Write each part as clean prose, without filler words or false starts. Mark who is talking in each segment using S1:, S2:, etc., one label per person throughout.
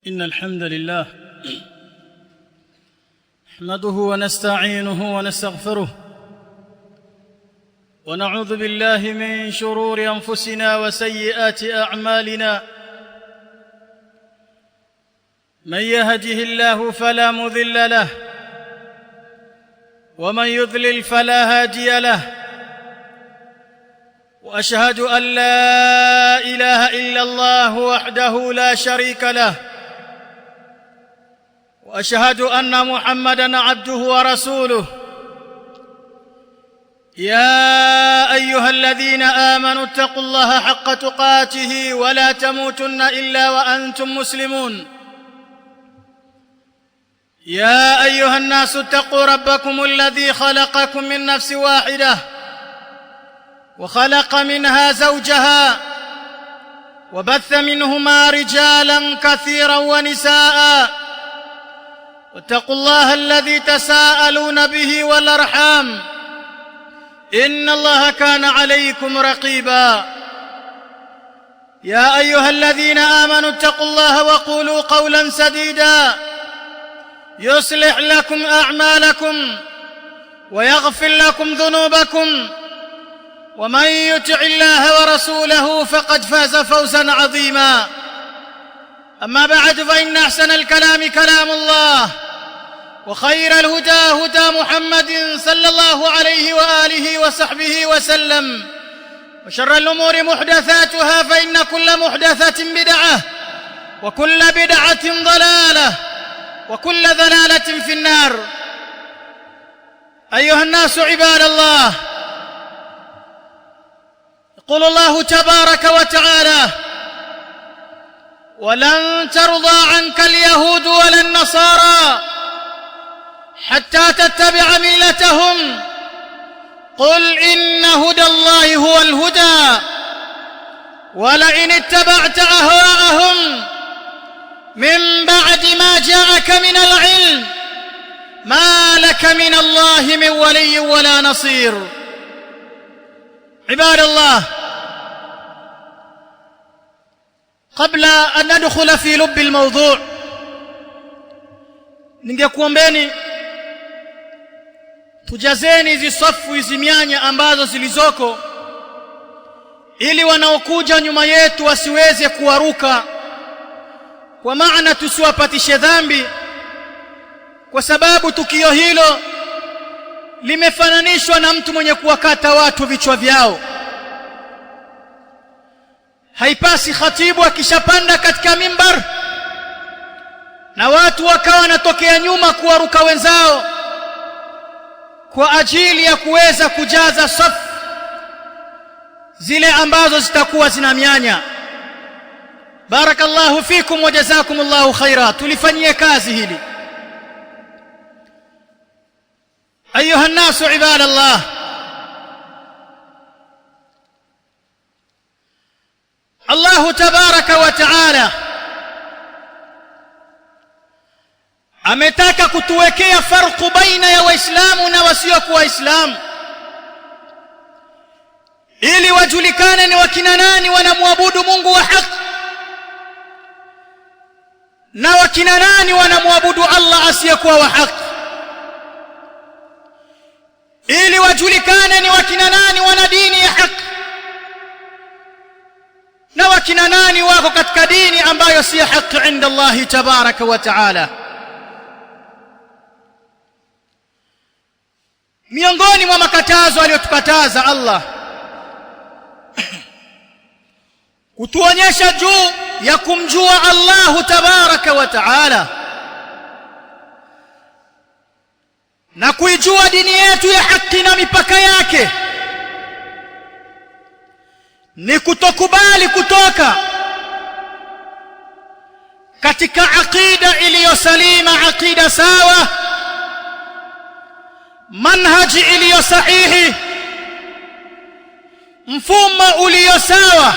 S1: إن الحمد لله نحمده ونستعينه ونستغفره ونعوذ بالله من شرور أنفسنا وسيئات أعمالنا. من يهده الله فلا مضل له ومن يضلل فلا هادي له، وأشهد أن لا إله إلا الله وحده لا شريك له، وأشهد أن محمدًا عبده ورسوله. يا أيها الذين آمنوا اتقوا الله حق تقاته ولا تموتن إلا وأنتم مسلمون. يا أيها الناس اتقوا ربكم الذي خلقكم من نفس واحدة وخلق منها زوجها وبث منهما رجالا كثيرا ونساء، واتقوا الله الذي تساءلون به والأرحام إن الله كان عليكم رقيبا. يا أيها الذين آمنوا اتقوا الله وقولوا قولا سديدا يصلح لكم أعمالكم ويغفر لكم ذنوبكم، ومن يطع الله ورسوله فقد فاز فوزا عظيما. أما بعد، فإن أحسن الكلام كلام الله، وخير الهدى هدى محمد صلى الله عليه وآله وصحبه وسلم، وشر الأمور محدثاتها، فإن كل محدثة بدعة، وكل بدعة ضلالة، وكل ضلالة في النار. أيها الناس عباد الله، يقول الله تبارك وتعالى: ولن ترضى عنك اليهود ولا النصارى حتى تتبع ملتهم، قل إن هدى الله هو الهدى، ولئن اتبعت أهواءهم من بعد ما جاءك من العلم ما لك من الله من ولي ولا نصير. عباد الله، قبل أن ندخل في لب الموضوع، ningekuombeni tujazeni hizi safu, hizi mianya ambazo zilizoko, ili wanaokuja nyuma yetu wasiweze kuwaruka, kwa maana tusiwapatishe dhambi, kwa sababu tukio hilo limefananishwa na mtu mwenye kuwakata watu vichwa vyao. Haipasi khatibu akishapanda katika mimbar na watu wakawa wanatokea nyuma kuwaruka wenzao kwa ajili ya kuweza kujaza safu zile ambazo zitakuwa zina mianya. Barakallahu fikum wa jazakumullahu khaira. Tulifanyie kazi hili. Ayuha nnasu ibadallah, Allahu tabaraka wa taala ametaka kutuwekea farqu baina ya Waislamu na wasiokuwa Waislamu, ili wajulikane ni wakina nani wanamwabudu Mungu wa haki na wakina nani wanamwabudu Allah asiyekuwa wa haki, ili wajulikane ni wakina nani wana dini ya haki na wakina nani wako katika dini ambayo si haki inda Allah tabaraka wa taala. Miongoni mwa makatazo aliyotukataza Allah kutuonyesha juu ya kumjua Allah tabaraka wa taala na kuijua dini yetu ya haki na mipaka yake, ni kutokubali kutoka katika aqida iliyosalima, aqida sawa, manhaji iliyo sahihi, mfumo ulio sawa,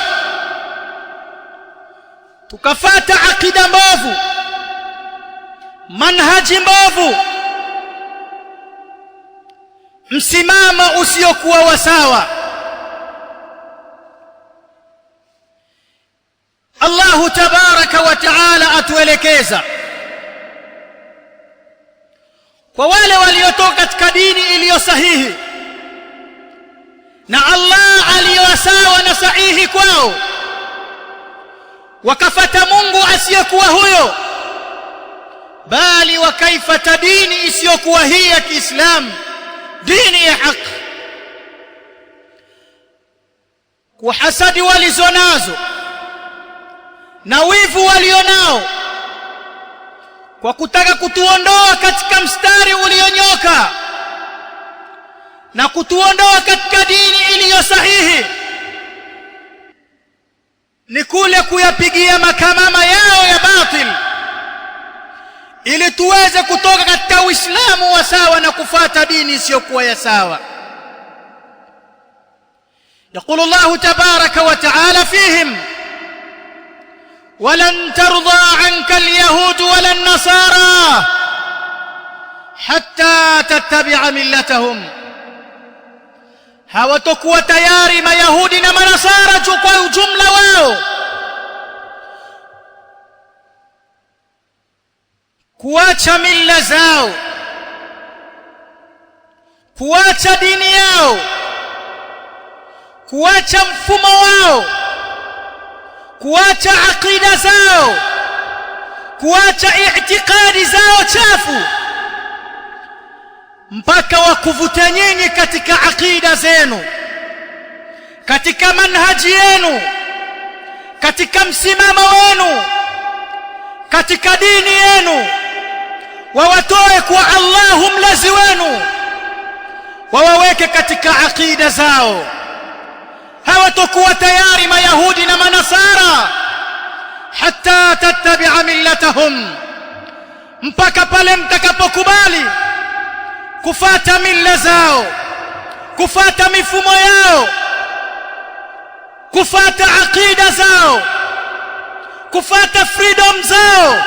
S1: tukafata aqida mbovu, manhaji mbovu, msimamo usiokuwa wa sawa. Allah tabaraka wa taala atuelekeza kwa wale waliotoka katika dini iliyo sahihi na Allah aliyosawa na sahihi kwao, wakafata Mungu asiyekuwa huyo, bali wakaifata dini isiyokuwa hii ya Kiislamu, dini ya haki. Kwa hasadi walizonazo na wivu walionao, kwa kutaka kutuondoa katika mstari ulionyoka na kutuondoa katika dini iliyo sahihi, ni kule kuyapigia makamama yao ya batil ili tuweze kutoka katika Uislamu wa sawa na kufuata dini isiyokuwa ya sawa. يقول الله تبارك وتعالى فيهم: ولن ترضى عنك اليهود ولا النصارى حتى تتبع ملتهم. hawatakuwa tayari mayahudi na manasara kwa ujumla wao kuacha mila zao, kuacha dini yao, kuacha mfumo wao, kuacha aqida zao, kuacha i'tiqadi zao chafu, mpaka wakuvuta nyinyi katika aqida zenu, katika manhaji yenu, katika msimamo wenu, katika dini yenu, wawatoe kwa Allah mlazi wenu, wawaweke katika aqida zao. hawatakuwa tayari mayahudi na manasara hatta tattabi'a millatahum, mpaka pale mtakapokubali kufata mila zao, kufata mifumo yao, kufata aqida zao, kufata freedom zao,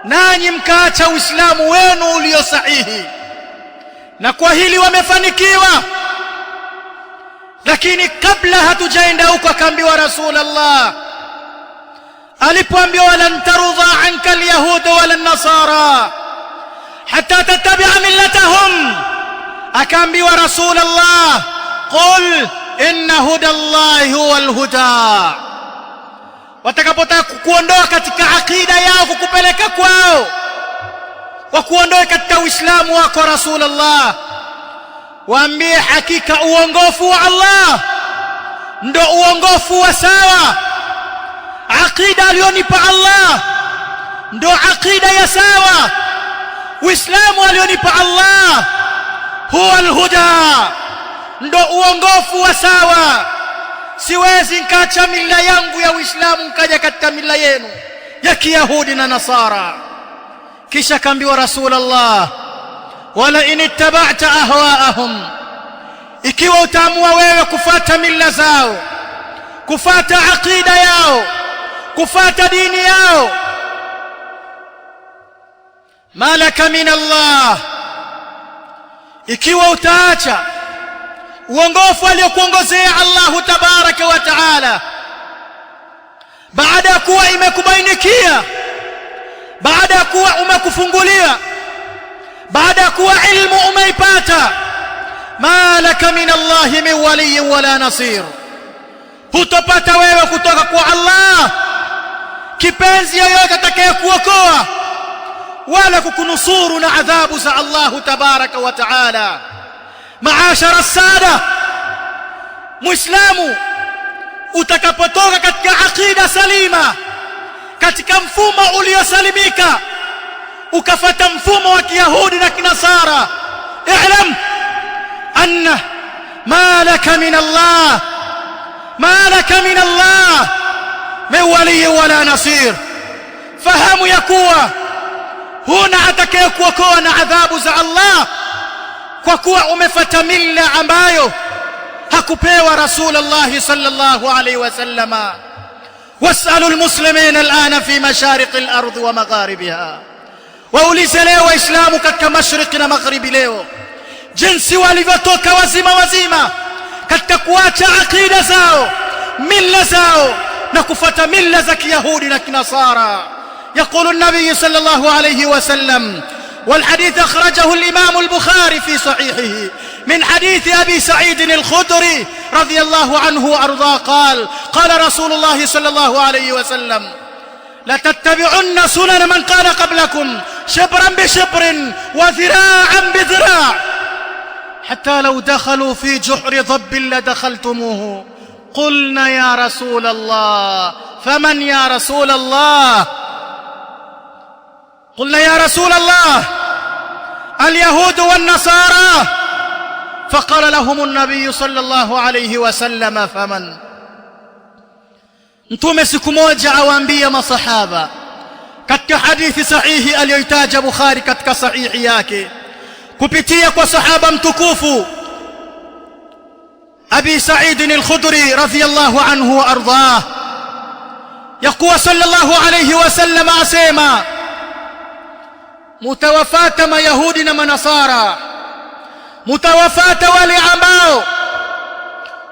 S1: nanyi mkaacha Uislamu wenu ulio sahihi. Na kwa hili wamefanikiwa. Lakini kabla hatujaenda huko, akaambiwa Rasulullah alipoambiwa lan tarudha anka alyahud wala an-nasara hatta tattabi'a millatahum, akaambiwa Rasulullah qul inna hudallahi huwal huda. Watakapotaka kuondoa katika aqida yao, kukupeleka kwao, wakuondoe katika Uislamu wako Rasulullah, waambie hakika uongofu wa Allah ndo uongofu wa sawa. Aqida alionipa Allah ndo aqida ya sawa. Uislamu alionipa Allah huwa alhuda, ndo uongofu wa sawa. Siwezi nikaacha mila yangu ya Uislamu nikaja katika mila yenu ya Kiyahudi na Nasara. Kisha kaambiwa Rasulullah wala in ittaba'ta ahwa'ahum, ikiwa utaamua wewe kufata mila zao, kufata aqida yao, kufata dini yao, malaka min Allah, ikiwa utaacha uongofu aliokuongozea Allah tabaraka wa taala, baada ya kuwa imekubainikia, baada ya kuwa umekufungulia, baada ya kuwa ilmu umeipata, malaka min Allah min wali wala nasir, hutopata wewe kutoka kwa Allah kipenzi yoyote atakayekuokoa wala kukunusuru na adhabu za Allah tabaraka wa taala. Maashara as-sada, Muislamu utakapotoka katika aqida salima, katika mfumo uliosalimika, ukafata mfumo wa Kiyahudi na Kinasara, i'lam anna ma laka min Allah, ma laka min Allah min wali wala nasir. Fahamu ya kuwa huna atakayekuokoa na adhabu za Allah, kwa kuwa umefata mila ambayo hakupewa Rasulullah sallallahu alayhi wasallama. Wasalu almuslimina alana fi mashariq al-ardh wa magharibiha, waulize leo waislamu katika mashariki na magharibi leo jinsi walivyotoka wazima wazima katika kuacha aqida zao, mila zao, نكفة ملة زكي يهود لك نصارى. يقول النبي صلى الله عليه وسلم، والحديث أخرجه الإمام البخاري في صحيحه من حديث أبي سعيد الخدري رضي الله عنه وأرضاه قال: قال رسول الله صلى الله عليه وسلم: لتتبعن سنن من كان قبلكم شبرا بشبر وذراعا بذراع حتى لو دخلوا في جحر ضب لدخلتموه. قلنا يا رسول الله فمن يا رسول الله؟ قلنا يا رسول الله اليهود والنصارى. فقال لهم النبي صلى الله عليه وسلم: فمن؟ Mtume siku moja awaambia masahaba katika hadithi sahihi aliyoitaja Bukhari katika sahihi yake kupitia kwa sahaba mtukufu Abi Sa'id al-Khudri radhiyallahu anhu wa ardhah, yakuwa sallallahu alayhi wasallam asema: mutawafata mayahudi na manasara, mutawafata wale ambao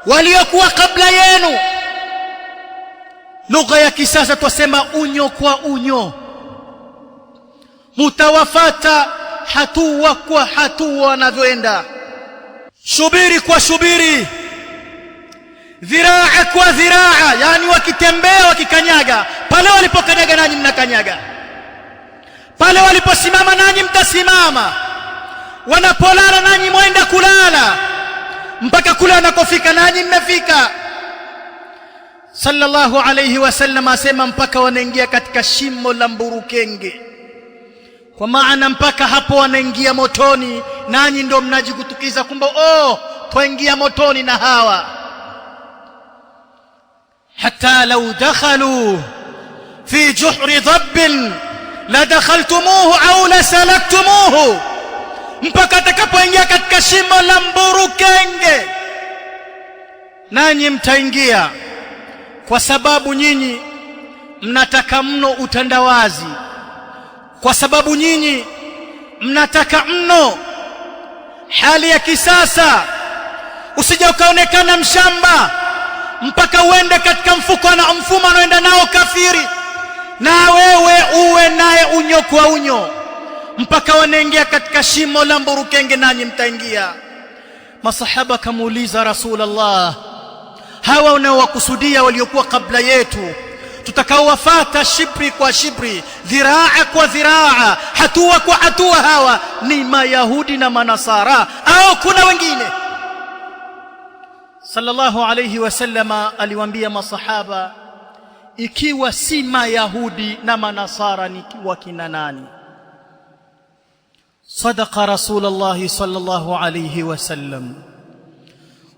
S1: waliokuwa kabla yenu. Lugha ya kisasa twasema unyo kwa unyo. Mutawafata hatua kwa hatua wanavyoenda, shubiri kwa shubiri, dhiraa kwa dhiraa, yani wakitembea wakikanyaga, pale walipokanyaga nanyi mnakanyaga, pale waliposimama nanyi mtasimama, wanapolala nanyi mwenda kulala, mpaka kule wanakofika nanyi mmefika. Sallallahu alayhi wasallam asema mpaka wanaingia katika shimo la mburukenge, kwa maana mpaka hapo wanaingia motoni, nanyi ndo mnajikutukiza kumbe twaingia motoni na hawa. Hatta law dakhalu fi juhri dhabbin la dakhaltumuhu au la salaktumuhu, mpaka atakapoingia katika shimo la mburukenge nanyi mtaingia, kwa sababu nyinyi mnataka mno utandawazi, kwa sababu nyinyi mnataka mno hali ya kisasa. Usije ukaonekana mshamba mpaka uende katika mfumo anaoenda nao kafiri, na wewe uwe naye unyo kwa unyo, mpaka wanaingia katika shimo la mburukenge nanyi mtaingia. Masahaba kamuuliza Rasulullah, hawa unaowakusudia waliokuwa kabla yetu tutakaowafata shibri kwa shibri, dhiraa kwa dhiraa, hatua kwa hatua, hawa ni mayahudi na manasara au kuna wengine? Sallallahu alayhi wasallama aliwaambia masahaba, ikiwa si mayahudi na manasara ni wakina nani? Sadaqa Rasulullah sallallahu alayhi wasallam,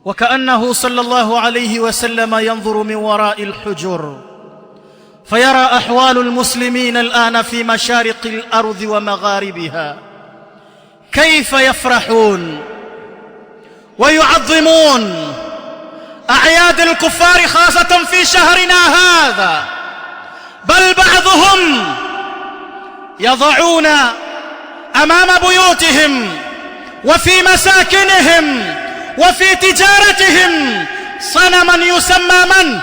S1: وكأنه صلى الله عليه وسلم ينظر من وراء الحجر فيرى أحوال المسلمين الآن في مشارق الأرض ومغاربها، كيف يفرحون ويعظمون أعياد الكفار خاصة في شهرنا هذا، بل بعضهم يضعون أمام بيوتهم وفي مساكنهم وفي تجارتهم صنما يسمى من؟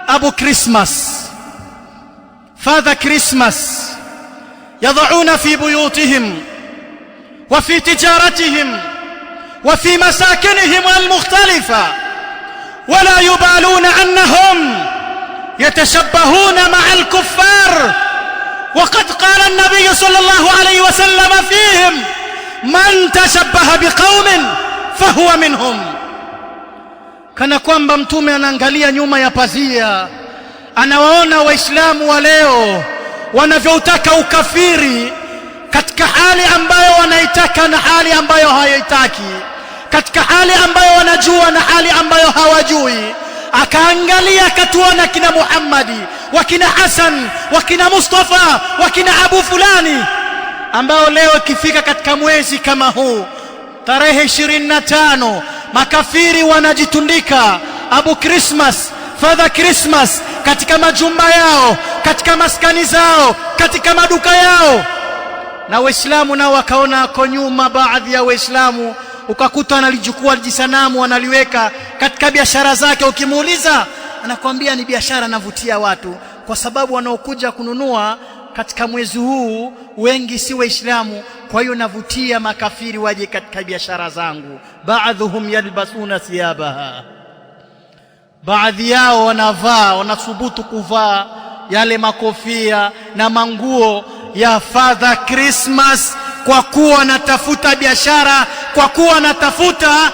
S1: أبو كريسماس، فاذا كريسماس، يضعون في بيوتهم وفي تجارتهم وفي مساكنهم المختلفة، ولا يبالون أنهم يتشبهون مع الكفار. وقد قال النبي صلى الله عليه وسلم فيهم: من تشبه بقوم fahuwa minhum. Kana kwamba mtume anaangalia nyuma ya pazia, anawaona waislamu wa leo wanavyoutaka ukafiri katika hali ambayo wanaitaka na hali ambayo hawaitaki, katika hali ambayo wanajua na hali ambayo hawajui. Akaangalia akatuona kina Muhammadi, wakina Hasan, wakina Mustafa, wakina Abu fulani, ambao leo ikifika katika mwezi kama huu tarehe 25 makafiri wanajitundika Abu Christmas, Father Christmas katika majumba yao, katika maskani zao, katika maduka yao, na waislamu nao wakaona ako nyuma. Baadhi ya waislamu ukakuta analichukua jisanamu analiweka katika biashara zake, ukimuuliza anakuambia ni biashara navutia watu, kwa sababu wanaokuja kununua katika mwezi huu wengi si Waislamu, kwa hiyo navutia makafiri waje katika biashara zangu. Baadhuhum yalbasuna thiyabaha, baadhi yao wanathubutu kuvaa yale makofia na manguo ya Father Christmas, kwa kuwa natafuta biashara, kwa kuwa natafuta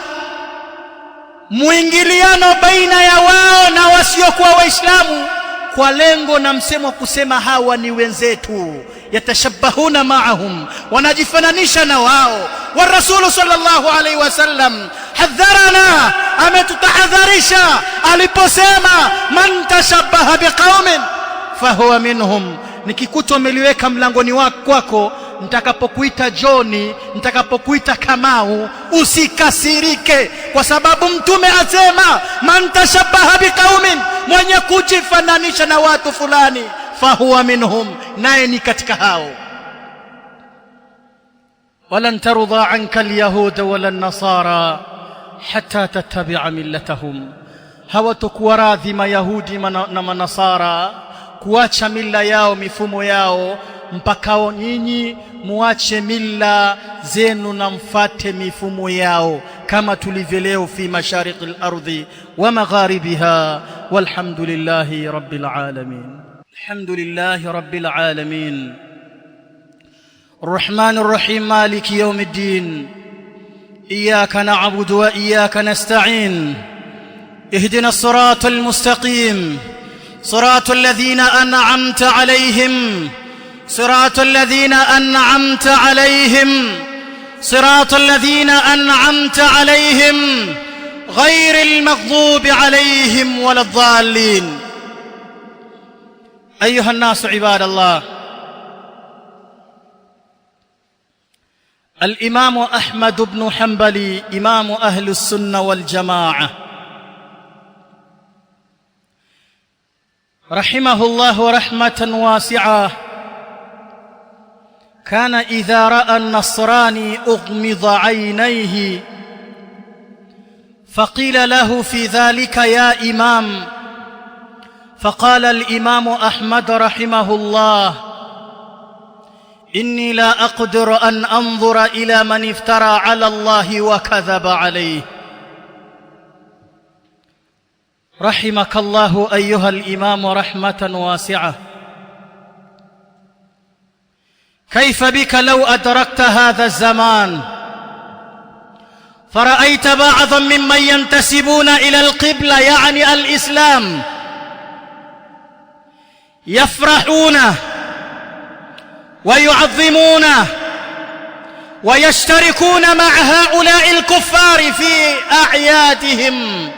S1: muingiliano baina ya wao na wasiokuwa Waislamu, kwa lengo na msemo wa kusema hawa ni wenzetu, yatashabbahuna ma'ahum, wanajifananisha na wao. Wa Rasul sallallahu alaihi wasallam hadharana, ametutahadharisha aliposema man tashabbaha biqaumin fahuwa minhum. Nikikuta umeliweka mlangoni kwako, nitakapokuita Joni, nitakapokuita Kamau, usikasirike, kwa sababu mtume asema man tashabbaha biqaumin, mwenye kujifananisha na watu fulani, fahuwa minhum, naye ni katika hao. walan tarudha anka alyahuda wala nasara hatta tattabi'a millatahum, hawatakuwa radhi mayahudi na manasara kuacha mila yao, mifumo yao, mpaka nyinyi muache mila zenu na mfate mifumo yao, kama tulivyo leo fi mashariqi al-ardhi wa magharibiha. Walhamdulillahi rabbil alamin. Alhamdulillahi rabbil alamin, arrahmanir rahim, maliki yawmiddin, iyyaka na'budu wa iyyaka nasta'in, ihdinas siratal mustaqim, صراط الذين أنعمت عليهم، صراط الذين أنعمت عليهم، صراط الذين أنعمت عليهم، غير المغضوب عليهم ولا الضالين. أيها الناس عباد الله، الإمام أحمد بن حنبل إمام أهل السنة والجماعة رحمه الله رحمة واسعة، كان إذا رأى النصراني أغمض عينيه فقيل له في ذلك يا إمام، فقال الإمام أحمد رحمه الله إني لا أقدر أن أنظر إلى من افترى على الله وكذب عليه. رحمك الله أيها الإمام رحمة واسعة. كيف بك لو أدركت هذا الزمان فرأيت بعضا ممن ينتسبون إلى القبلة يعني الإسلام يفرحونه ويعظمونه ويشتركون مع هؤلاء الكفار في أعيادهم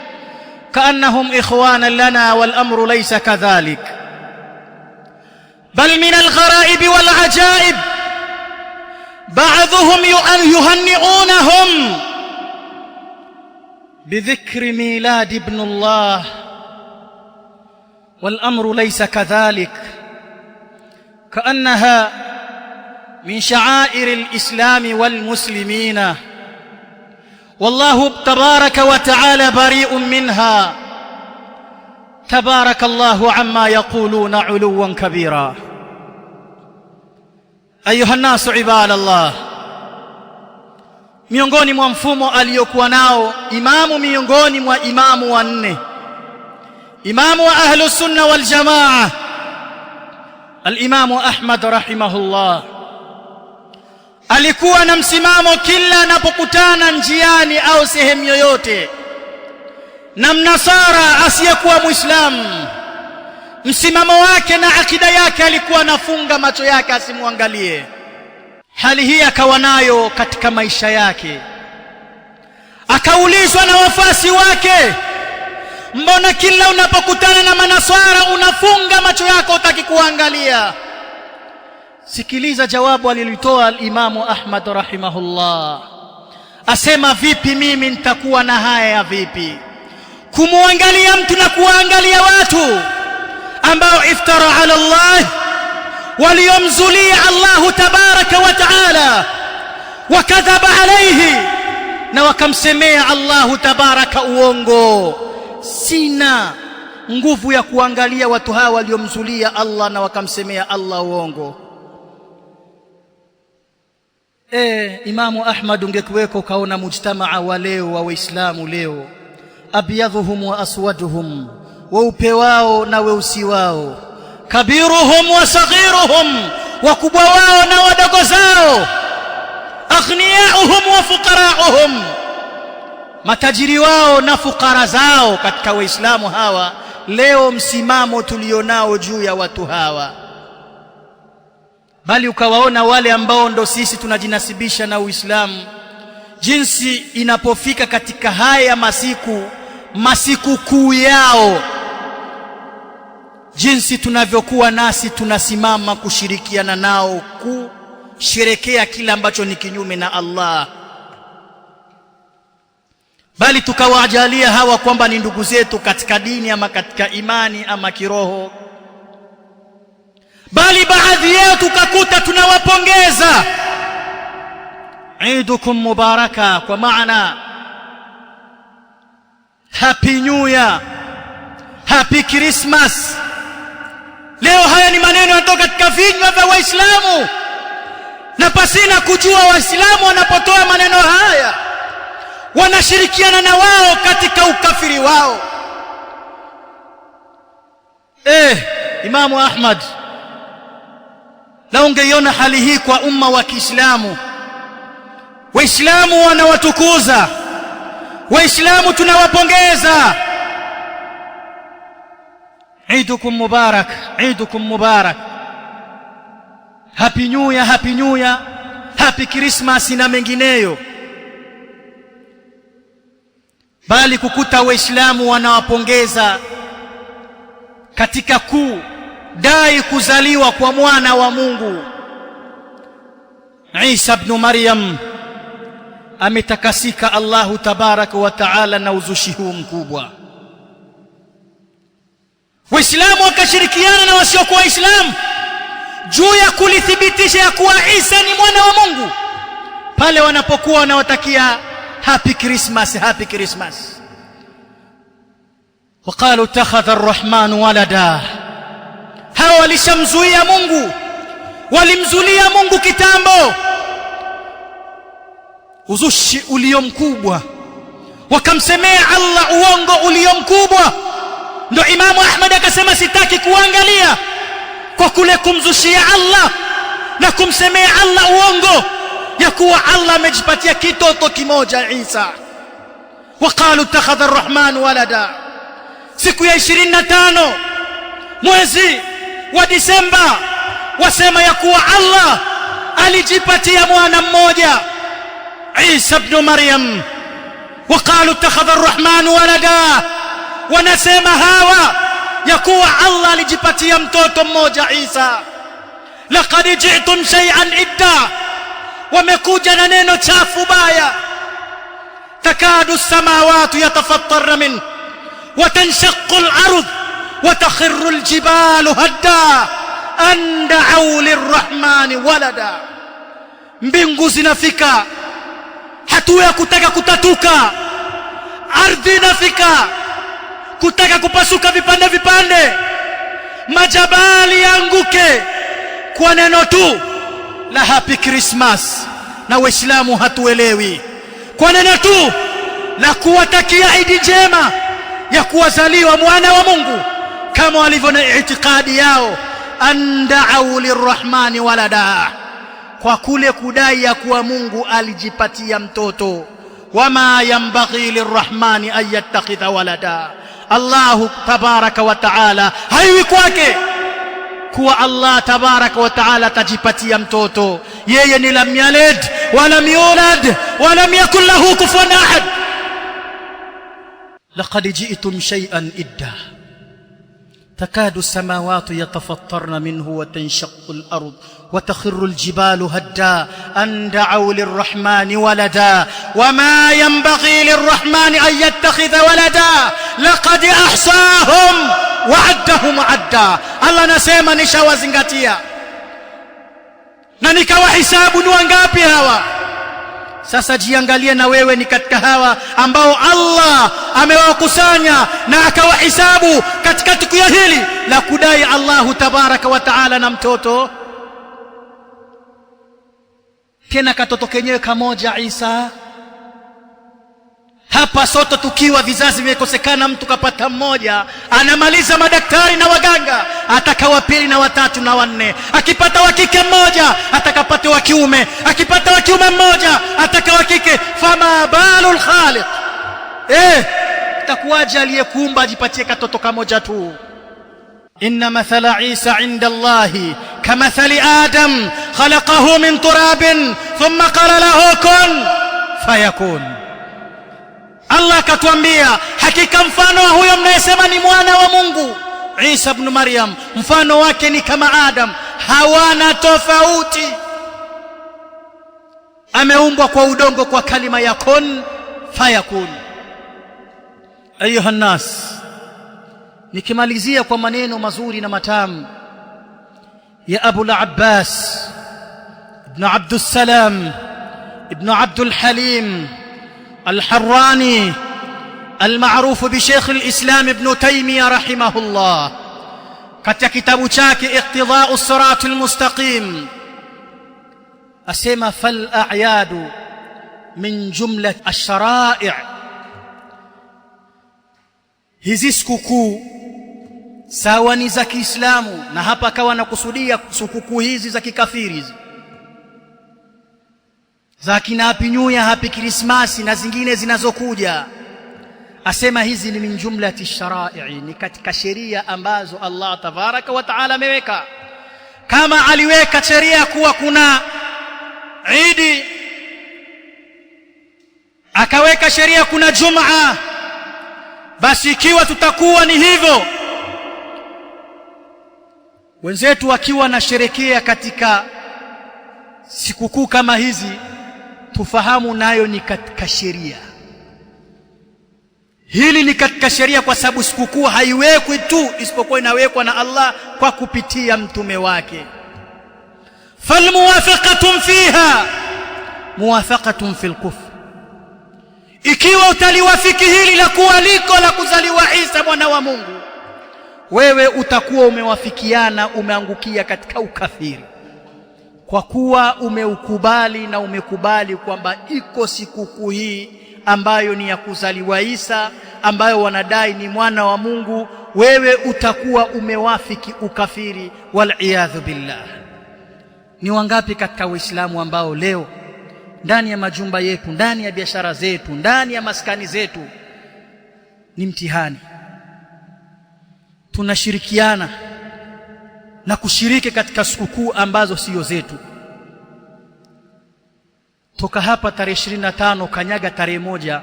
S1: كأنهم إخوانا لنا، والأمر ليس كذلك. بل من الغرائب والعجائب بعضهم يهنئونهم بذكر ميلاد ابن الله، والأمر ليس كذلك، كأنها من شعائر الإسلام والمسلمين، والله تبارك وتعالى بريء منها، تبارك الله عما يقولون علوا كبيرا. أيها الناس عباد الله، miongoni mwa mfumo aliyokuwa nao imamu, miongoni mwa imamu wanne, imamu wa ahlus sunna wal jamaa, al-Imamu Ahmad rahimahullah, alikuwa na msimamo kila anapokutana njiani au sehemu yoyote na mnasara asiyekuwa Muislamu, msimamo wake na akida yake alikuwa anafunga macho yake asimwangalie. Hali hii akawa nayo katika maisha yake. Akaulizwa na wafasi wake, mbona kila unapokutana na manasara unafunga macho yako utaki kuangalia? Sikiliza jawabu alilitoa al-Imamu Ahmad rahimahullah. Asema, vipi mimi nitakuwa na haya ya vipi kumwangalia mtu na kuangalia watu ambao iftara ala Allah, waliyomzulia Allah tabaraka wa taala, wakadhaba alayhi, na wakamsemea Allah tabaraka uongo. Sina nguvu ya kuangalia watu hawa waliomzulia Allah na wakamsemea Allah uongo. Imamu Ahmad ungekuweko kaona mujtamaa wa leo wa Waislamu leo, abyadhuhum wa aswaduhum, weupe wao na weusi wao, kabiruhum wa saghiruhum, wakubwa wao na wadogo zao, aghniyauhum wa fuqarauhum, matajiri wao na fukara zao. Katika Waislamu hawa leo msimamo tulionao juu ya watu hawa, bali ukawaona wale ambao ndo sisi tunajinasibisha na Uislamu, jinsi inapofika katika haya masiku kuu yao, jinsi tunavyokuwa nasi tunasimama kushirikiana nao kusherekea kila ambacho ni kinyume na Allah, bali tukawajalia hawa kwamba ni ndugu zetu katika dini ama katika imani ama kiroho, bali baadhi yao tukakuta tunawapongeza Eidukum mubaraka, kwa maana happy new year, happy Christmas. Leo haya ni maneno yanatoka katika vinywa vya Waislamu, na pasina kujua Waislamu wanapotoa maneno haya wanashirikiana na wao katika ukafiri wao. Imamu Ahmad, na ungeiona hali hii kwa umma wa Kiislamu. Waislamu wanawatukuza, Waislamu tunawapongeza. Eidukum mubarak, Eidukum mubarak, happy new year, happy new year, happy Christmas na mengineyo, bali kukuta Waislamu wanawapongeza katika kudai kuzaliwa kwa mwana wa Mungu Isa ibn Maryam. Ametakasika Allahu tabaraka wa taala na uzushi huu mkubwa. Waislamu wakashirikiana na wasiokuwa Waislamu juu ya kulithibitisha ya kuwa Isa ni mwana wa Mungu, pale wanapokuwa wanawatakia happy Christmas, happy Christmas. Waqalu takhadha ar-rahman walada, hawa walishamzuia Mungu, walimzulia Mungu kitambo, uzushi ulio mkubwa, wakamsemea Allah uongo ulio mkubwa. Ndio Imamu Ahmad akasema sitaki kuangalia kwa kule kumzushia Allah na kumsemea Allah uongo ya kuwa Allah amejipatia kitoto kimoja Isa. Waqalu takhadha ar-rahman walada, siku ya 25 mwezi wa Disemba wasema ya kuwa Allah alijipatia mwana mmoja Isa ibn Maryam. Waqalu takhadha ar-rahman walada, wanasema hawa ya kuwa Allah alijipatia mtoto mmoja Isa. Laqad ji'tum shay'an idda, wamekuja na neno chafu baya. Takadu as-samawati yatafattarna min wa tanshaqqu al-ard wa takhirru al-jibalu hadda an da'u lir-rahmani walada, mbingu zinafika hatua ya kutaka kutatuka, ardhi inafika kutaka kupasuka vipande vipande, majabali yanguke kwa neno tu la happy Christmas. Na Waislamu hatuelewi, kwa neno tu la kuwatakia Idi njema ya kuwazaliwa mwana wa Mungu, kama walivyo na itikadi yao anda'u lirrahmani walada, kwa kule kudai ya kuwa Mungu alijipatia mtoto. Wama yanbaghi lirrahmani an yattakhidha walada, Allahu tabaraka wa taala haiwi kwake kuwa Allah tabaraka wa taala tajipatia mtoto. Yeye ni lam yalid wa lam yulad wa lam yakul lahu kufuwan ahad. Laqad ji'tum shay'an idda takadu as-samawati yatafattarna minhu wa tanshaqqu al-ard wa takhirru al-jibalu hadda an da'u lir-rahmani walada wama yanbaghi lir-rahmani an yattakhidha walada laqad ahsahum wa 'addahum 'adda. Allah anasema nishawazingatia na nikawahisabu ni wangapi hawa. Sasa jiangalie na wewe ni katika hawa ambao Allah amewakusanya na akawahisabu katika tukio hili la kudai Allahu tabaraka wa taala na mtoto. Kena katoto kenyewe kamoja Isa. Hapa sote tukiwa vizazi vimekosekana, mtu kapata mmoja anamaliza madaktari na waganga, atakawa pili na watatu na wanne. Akipata wa kike mmoja atakapata wa kiume, akipata wa kiume mmoja atakawa kike. Fama balul khaliq, itakuwaje aliyekuumba ajipatie katoto kamoja tu? Inna mathala Isa inda Allahi kamathali Adam khalaqahu min turabin thumma qala lahu kun fayakun. Allah akatuambia hakika mfano wa huyo mnayesema ni mwana wa Mungu Isa ibn Maryam, mfano wake ni kama Adam, hawana tofauti. Ameumbwa kwa udongo kwa kalima ya kun fayakun. Ayuha nas, nikimalizia kwa maneno mazuri na matamu ya Abu al-Abbas ibn Abdus Salam ibn Abdul Halim الحراني المعروف بشيخ الإسلام ابن تيمية رحمه الله katika kitabu chake اقتضاء الصراط المستقيم asema fal a'yadu min jumlat ash-shara'i', hizi sikukuu sawa ni za Kiislamu, na hapa akawa nakusudia sikukuu hizi za kikafiri za kina Happy New Year, Happy Christmas na zingine zinazokuja. Asema hizi ni min jumlati shara'i, ni katika sheria ambazo Allah tabaraka wa taala ameweka. Kama aliweka sheria kuwa kuna Eid, akaweka sheria kuna Jumaa, basi ikiwa tutakuwa ni hivyo, wenzetu wakiwa na sherekea katika sikukuu kama hizi, tufahamu nayo ni katika sheria. Hili ni katika sheria, kwa sababu sikukuu haiwekwi tu, isipokuwa inawekwa na Allah kwa kupitia mtume wake. Falmuwafaqatun fiha muwafaqatun fil kufr, ikiwa utaliwafiki hili la kualiko la kuzaliwa Isa mwana wa Mungu, wewe utakuwa umewafikiana, umeangukia katika ukafiri, kwa kuwa umeukubali na umekubali kwamba iko sikukuu hii ambayo ni ya kuzaliwa Isa, ambayo wanadai ni mwana wa Mungu. Wewe utakuwa umewafiki ukafiri, wal iyadhu billah. Ni wangapi katika Uislamu ambao leo ndani ya majumba yetu, ndani ya biashara zetu, ndani ya maskani zetu ni mtihani, tunashirikiana na kushiriki katika sikukuu ambazo sio zetu. Toka hapa tarehe 25 kanyaga tarehe 1,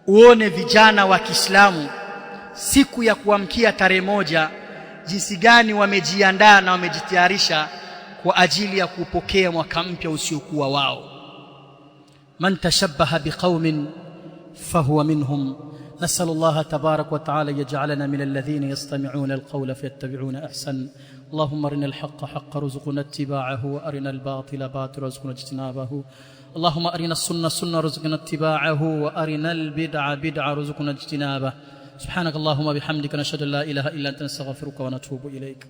S1: uone vijana wa Kiislamu siku ya kuamkia tarehe 1 jinsi gani wamejiandaa na wamejitayarisha kwa ajili ya kupokea mwaka mpya usiokuwa wao. Man tashabbaha biqaumin fahuwa minhum. نسأل الله تبارك وتعالى يجعلنا من الذين يستمعون القول فيتبعون أحسن. اللهم أرنا الحق حقا رزقنا اتباعه، وأرنا الباطل باطلا رزقنا اجتنابه. اللهم أرنا السنة سنة رزقنا اتباعه، وأرنا البدع بدعة رزقنا اجتنابه. سبحانك اللهم وبحمدك نشهد أن لا إله إلا أنت نستغفرك ونتوب إليك.